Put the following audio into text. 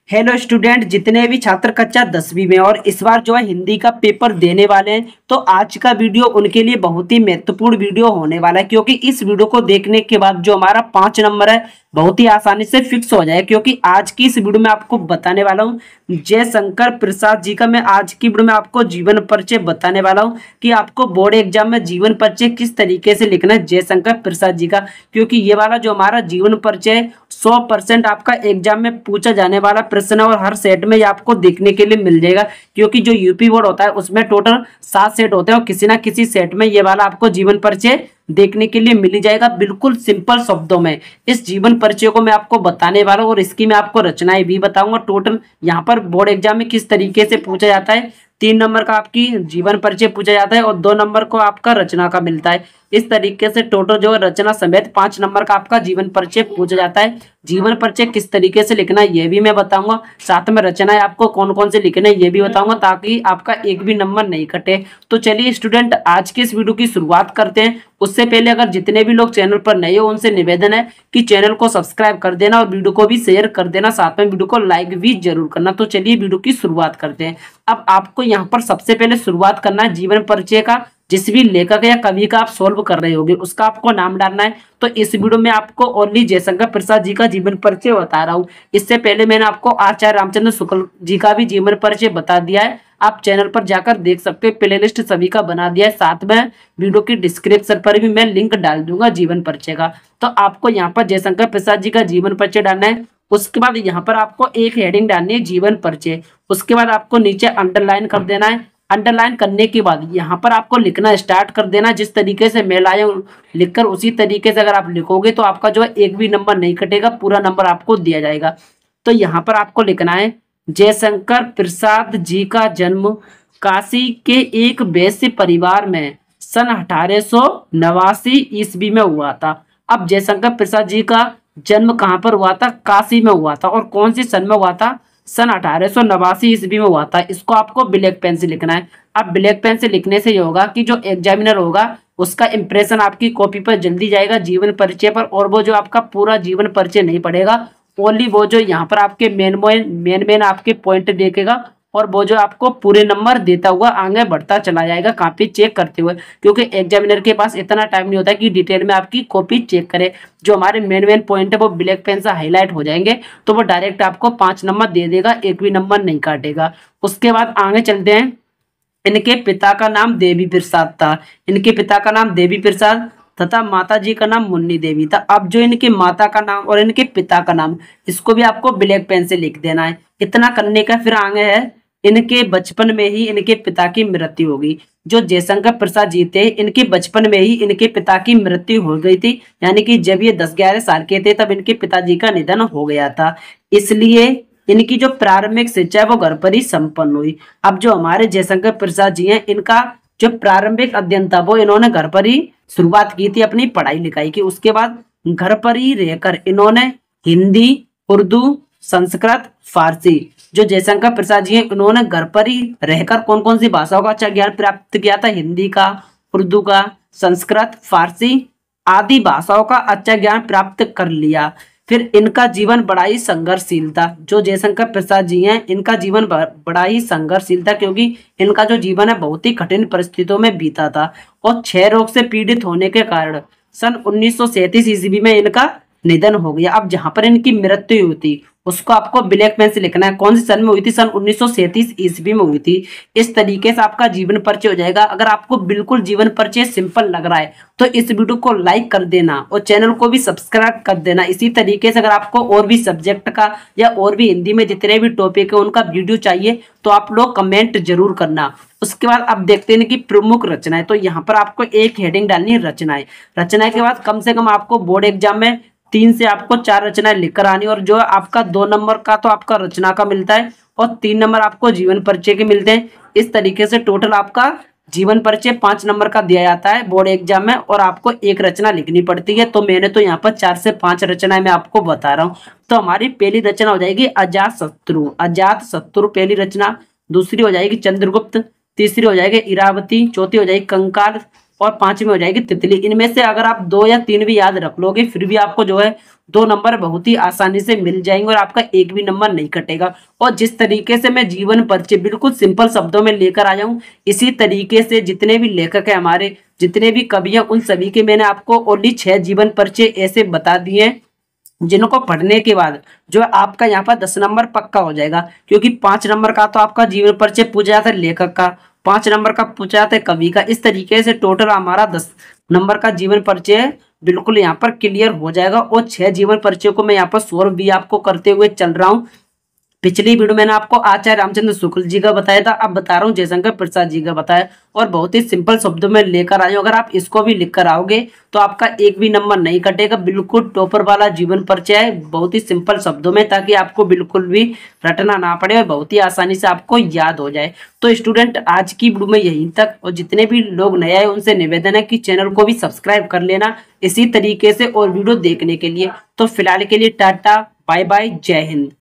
Hello student, जितने भी छात्र कक्षा 10वीं में और इस बार जो है हिंदी का पेपर देने वाले हैं, तो आज का वीडियो उनके लिए बहुत ही महत्वपूर्ण वीडियो होने वाला है। क्योंकि इस वीडियो को देखने के बाद जो हमारा 5 नंबर है बहुत ही आसानी से फिक्स हो जाए। क्योंकि आज की इस वीडियो में आपको बताने वाला हूँ जयशंकर प्रसाद जी का, मैं आज की वीडियो में आपको जीवन परिचय बताने वाला हूँ कि आपको बोर्ड एग्जाम में जीवन परिचय किस तरीके से लिखना है जयशंकर प्रसाद जी का। क्योंकि ये वाला जो हमारा जीवन परिचय 100% आपका एग्जाम में पूछा जाने वाला प्रश्न है और हर सेट में ये आपको देखने के लिए मिल जाएगा। क्योंकि जो यूपी बोर्ड होता है उसमें टोटल 7 सेट होते हैं और किसी ना किसी सेट में ये वाला आपको जीवन परिचय देखने के लिए मिल जाएगा। बिल्कुल सिंपल शब्दों में इस जीवन परिचय को मैं आपको बताने वाला हूँ और इसकी मैं आपको रचनाएं भी बताऊंगा। टोटल यहाँ पर बोर्ड एग्जाम में किस तरीके से पूछा जाता है, 3 नंबर का आपकी जीवन परिचय पूछा जाता है और 2 नंबर को आपका रचना का मिलता है। इस तरीके से टोटल जो है रचना समेत 5 नंबर का आपका जीवन परिचय पूछा जाता है। जीवन परिचय किस तरीके से लिखना है ये भी मैं बताऊंगा, साथ में रचनाएं आपको कौन कौन से लिखना है ये भी बताऊंगा, ताकि आपका एक भी नंबर नहीं कटे। तो चलिए स्टूडेंट, आज के इस वीडियो की शुरुआत करते हैं। उससे पहले अगर जितने भी लोग चैनल पर नए हो उनसे निवेदन है कि चैनल को सब्सक्राइब कर देना और वीडियो को भी शेयर कर देना, साथ में वीडियो को लाइक भी जरूर करना। तो चलिए वीडियो की शुरुआत करते हैं। अब आपको यहाँ पर सबसे पहले शुरुआत करना है जीवन परिचय का। जिस भी लेखक या कवि का आप सॉल्व कर रहे होगे उसका आपको नाम डालना है। तो इस वीडियो में आपको ओनली जयशंकर प्रसाद जी का जीवन परिचय बता रहा हूँ। इससे पहले मैंने आपको आचार्य रामचंद्र शुक्ल जी का भी जीवन परिचय बता दिया है, आप चैनल पर जाकर देख सकते हो। प्लेलिस्ट सभी का बना दिया है, साथ में वीडियो की डिस्क्रिप्शन पर भी मैं लिंक डाल दूंगा जीवन परिचय का। तो आपको यहाँ पर जयशंकर प्रसाद जी का जीवन परिचय डालना है। उसके बाद यहाँ पर आपको एक हेडिंग डालनी है जीवन परिचय। उसके बाद आपको नीचे अंडरलाइन कर देना है। अंडरलाइन करने के बाद यहाँ पर आपको लिखना स्टार्ट कर देना। जिस तरीके से मैं लाया हूँ लिखकर उसी तरीके से अगर आप लिखोगे तो आपका जो है एक भी नंबर नहीं कटेगा, पूरा नंबर आपको दिया जाएगा। तो यहाँ पर आपको लिखना है जयशंकर प्रसाद जी का जन्म काशी के एक वैश्य परिवार में सन 1889 ईस्वी में हुआ था। अब जयशंकर प्रसाद जी का जन्म कहाँ पर हुआ था? काशी में हुआ था। और कौन सी सन में हुआ था? सन 1889 ईस्वी में हुआ था। इसको आपको ब्लैक पेन से लिखना है। अब ब्लैक पेन से लिखने से ये होगा कि जो एग्जामिनर होगा उसका इंप्रेशन आपकी कॉपी पर जल्दी जाएगा जीवन परिचय पर, और वो जो आपका पूरा जीवन परिचय नहीं पढ़ेगा, ओनली वो जो यहाँ पर आपके मेन आपके पॉइंट देखेगा और वो जो आपको पूरे नंबर देता हुआ आगे बढ़ता चला जाएगा कॉपी चेक करते हुए। क्योंकि एग्जामिनर के पास इतना टाइम नहीं होता कि डिटेल में आपकी कॉपी चेक करे। जो हमारे मेन पॉइंट है वो ब्लैक पेन से हाईलाइट हो जाएंगे, तो वो डायरेक्ट आपको 5 नंबर दे देगा, एक भी नंबर नहीं काटेगा। उसके बाद आगे चलते हैं। इनके पिता का नाम देवी प्रसाद था। इनके पिता का नाम देवी प्रसाद तथा माता जी का नाम मुन्नी देवी था। अब जो इनके माता का नाम और इनके पिता का नाम, इसको भी आपको ब्लैक पेन से लिख देना है। इतना करने का फिर आगे है, इनके बचपन में ही इनके पिता की मृत्यु हो गई। जो जयशंकर प्रसाद जी थे इनके बचपन में ही इनके पिता की मृत्यु हो गई थी, यानी कि जब ये 10-11 साल के थे तब इनके पिताजी का निधन हो गया था। इसलिए इनकी जो प्रारंभिक शिक्षा है वो घर पर ही संपन्न हुई। अब जो हमारे जयशंकर प्रसाद जी हैं, इनका जो प्रारंभिक अध्ययन था वो इन्होंने घर पर ही शुरुआत की थी अपनी पढ़ाई लिखाई की। उसके बाद घर पर ही रहकर इन्होंने हिंदी, उर्दू, संस्कृत, फारसी, जो जयशंकर प्रसाद जी हैं उन्होंने घर पर ही रहकर कौन कौन सी भाषाओं का अच्छा ज्ञान प्राप्त किया था? हिंदी का, उर्दू का, संस्कृत, फारसी आदि भाषाओं का अच्छा ज्ञान प्राप्त कर लिया। फिर इनका जीवन बड़ा ही संघर्षशील था। जो जयशंकर प्रसाद जी हैं इनका जीवन बड़ा ही संघर्षशील था, क्योंकि इनका जो जीवन है बहुत ही कठिन परिस्थितियों में बीता था और क्षय रोग से पीड़ित होने के कारण सन 1937 ईस्वी में इनका निधन हो गया। अब जहां पर इनकी मृत्यु हुई थी उसको आपको ब्लैक पेन से लिखना है। कौन सी सन में हुई थी? सन 1937 ईस्वी में हुई थी। इस तरीके से आपका जीवन परिचय हो जाएगा। अगर आपको बिल्कुल जीवन परिचय सिंपल लग रहा है तो इस वीडियो को लाइक कर देना और चैनल को भी सब्सक्राइब कर देना। इसी तरीके से अगर आपको और भी सब्जेक्ट का या और भी हिंदी में जितने भी टॉपिक है उनका वीडियो चाहिए तो आप लोग कमेंट जरूर करना। उसके बाद अब देखते हैं कि प्रमुख रचनाएं। तो यहाँ पर आपको एक हेडिंग डालनी है रचनाएं। रचनाएं के बाद कम से कम आपको बोर्ड एग्जाम में 3 से आपको 4 रचनाएं लिखकर आनी, और जो आपका 2 नंबर का तो आपका रचना का मिलता है और 3 नंबर आपको जीवन परिचय के मिलते हैं। इस तरीके से टोटल आपका जीवन परिचय 5 नंबर का दिया जाता है बोर्ड एग्जाम में, और आपको एक रचना लिखनी पड़ती है। तो मैंने तो यहाँ पर 4 से 5 रचनाएं मैं आपको बता रहा हूँ। तो हमारी पहली रचना हो जाएगी अजात शत्रु। अजात शत्रु पहली रचना। दूसरी हो जाएगी चंद्रगुप्त। तीसरी हो जाएगी इरावती। चौथी हो जाएगी कंकाल। और 5 में हो जाएगी तितली। इनमें से अगर आप 2 या 3 भी याद रख लोगे फिर भी आपको जो है 2 नंबर बहुत ही आसानी से मिल जाएंगे और आपका एक भी नंबर नहीं कटेगा। और जिस तरीके से मैं जीवन परिचय बिल्कुल सिंपल शब्दों में लेकर आया हूँ, इसी तरीके से जितने भी लेखक है हमारे, जितने भी कवि हैं, उन सभी के मैंने आपको ओनली 6 जीवन परिचय ऐसे बता दिए हैं जिनको पढ़ने के बाद जो है आपका यहाँ पर 10 नंबर पक्का हो जाएगा। क्योंकि 5 नंबर का तो आपका जीवन परिचय पूछा जाता है लेखक का, 5 नंबर का पूछा जाता है कवि का। इस तरीके से टोटल हमारा 10 नंबर का जीवन परिचय बिल्कुल यहाँ पर क्लियर हो जाएगा। और 6 जीवन परिचय को मैं यहाँ पर सॉल्व भी आपको करते हुए चल रहा हूँ। पिछली वीडियो मैंने आपको आचार्य रामचंद्र शुक्ल जी का बताया था, अब बता रहा हूँ जयशंकर प्रसाद जी का बताया, और बहुत ही सिंपल शब्दों में लेकर आए हूं। अगर आप इसको भी लिख कर आओगे तो आपका एक भी नंबर नहीं कटेगा। बिल्कुल टॉपर वाला जीवन परिचय है, बहुत ही सिंपल शब्दों में, ताकि आपको बिल्कुल भी रटना ना पड़े और बहुत ही आसानी से आपको याद हो जाए। तो स्टूडेंट आज की वीडियो में यहीं तक, और जितने भी लोग नए आए उनसे निवेदन है कि चैनल को भी सब्सक्राइब कर लेना इसी तरीके से और वीडियो देखने के लिए। तो फिलहाल के लिए टाटा बाय बाय, जय हिंद।